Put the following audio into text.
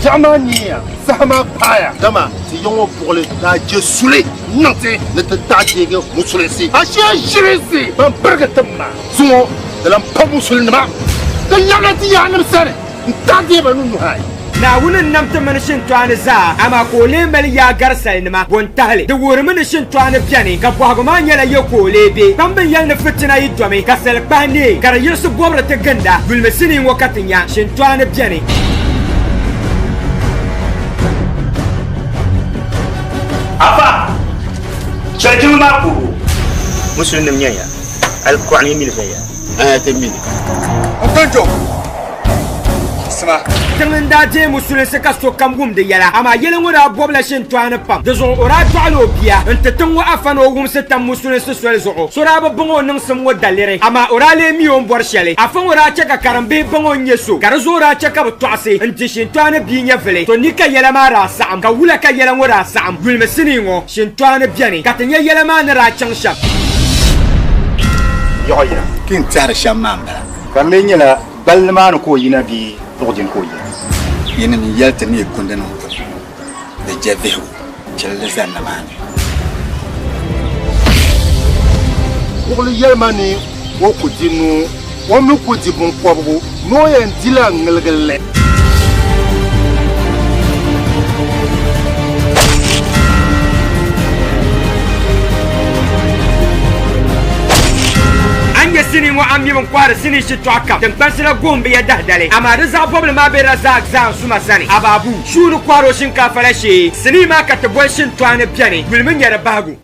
Jamania, Sama Paya, Dama, si yon pour le je soulé, nanté, ne te tâche que Moussulesi. Achia Jiresi, un burgatama, Soumo, de l'Ampomusulma, de l'Anadia Namsare, Tadi Banuhai. Na wunin namta mana SHINTUANI za ama kole mel ya garsa nima wontale de wuri mana SHINTUANI piani ka bwaguma nyala yo kole be tamben yal na fitina yidwame ka sel bani kara yesu bobra te ganda gulme sini wakati nya SHINTUANI piani apa chajul maku muslim nyaya al-Qur'ani mil saya temini Okanjo Sama Tangan daje musulin se kasto kamgum de yala ama yelen wona bobla SHINTUANI pam de zo ora twalo bia ente tango afano wum se tam musulin se swel zo sora ba bongo nang sam wadalere ama ora le mi on borshele afan ora chaka karambe bongo nyeso karazo ora chaka btwase ente SHINTUANI bi nya vele to nika yala mara sam ka wula ka yala wora sam gulme siningo SHINTUANI biani katanya yala ma na ra changsham Yoya kin tar shamamba kamenya la balman ko yina bi tordin ko yina yene ni yalta ni kunda no de javehu chelle zanna mani ko le yelmani wo ko dinu wo mi ko di bon pobo no yen dila ngelgele sini mo ambi mon kwara sini shi twaka dan pasira gombe ya dahdale ama riza problem ma be raza exam suma sani ababu shuru kwaro shinkafa lashe sini ma ka tabon SHINTUANI piani gulmin yara bagu